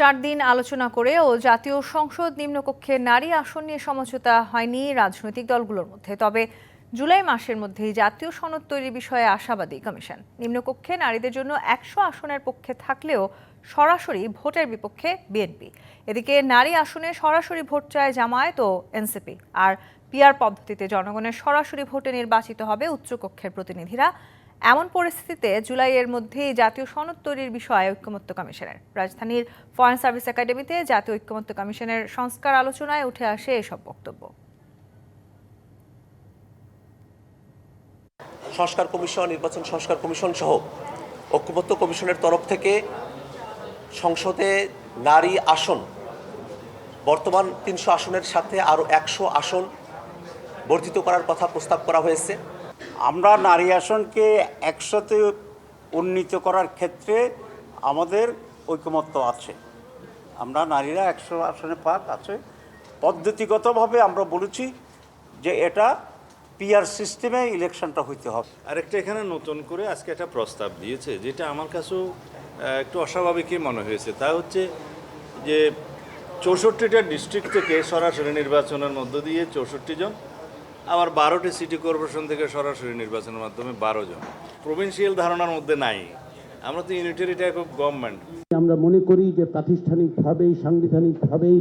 4 দিন আলোচনা করেও জাতীয় সংসদ নিম্নকক্ষে নারী আসন নিয়ে সমঝোতা হয়নি রাজনৈতিক দলগুলোর মধ্যে। তবে জুলাই মাসের মধ্যেই জাতীয় সনদ তৈরির বিষয়ে আশাবাদী কমিশন। নিম্নকক্ষে নারীদের জন্য 100 আসনের পক্ষে থাকলেও সরাসরি ভোটের বিপক্ষে বিএনপি। এদিকে নারী আসনে সরাসরি ভোট চায় জামায়াত ও এনসিপি। আর পিআর পদ্ধতিতে জনগণের সরাসরি ভোটে নির্বাচিত হবে উচ্চকক্ষের প্রতিনিধিরা। এমন পরিস্থিতিতে জুলাইয়ের মধ্যেই জাতীয় সনদ তৈরির বিষয়ে ঐকমত্য কমিশনের। রাজধানীর ফরেন সার্ভিস একাডেমিতে জাতীয় ঐকমত্য কমিশনের সংস্কার আলোচনায় উঠে আসে এসব বক্তব্য। সংস্কার কমিশন, নির্বাচন সংস্কার কমিশন সহ ঐকমত্য কমিশনের তরফ থেকে সংসদে নারী আসন বর্তমান 300 আসনের সাথে আরও 100 আসন বর্ধিত করার কথা প্রস্তাব করা হয়েছে। আমরা নারী আসনকে 100তে উন্নীত করার ক্ষেত্রে আমাদের ঐকমত্য আছে। আমরা নারীরা 100 আসনে পাক আছে। পদ্ধতিগতভাবে আমরা বলেছি যে এটা পিআর সিস্টেমে ইলেকশনটা হইতে হবে। আরেকটা এখানে নতুন করে আজকে একটা প্রস্তাব দিয়েছে, যেটা আমার কাছেও একটু অস্বাভাবিকই মনে হয়েছে। তা হচ্ছে যে 64টা ডিস্ট্রিক্ট থেকে সরাসরি নির্বাচনের মধ্য দিয়ে 64 জন, আবার 12টি সিটি কর্পোরেশন থেকে সরাসরি নির্বাচনের মাধ্যমে 12 জন। প্রভিন্সিয়াল ধারণার মধ্যে নাই। আমরা তো ইউনিটারি টাইপ অফ গভর্নমেন্ট। আমরা মনে করি যে প্রাতিষ্ঠানিকভাবেই সাংবিধানিকভাবেই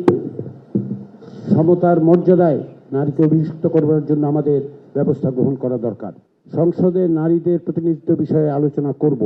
সমতার মর্যাদায় নারীকে অভিষিক্ত করবার জন্য আমাদের ব্যবস্থা গ্রহণ করা দরকার। সংসদে নারীদের প্রতিনিধিত্ব বিষয়ে আলোচনা করব।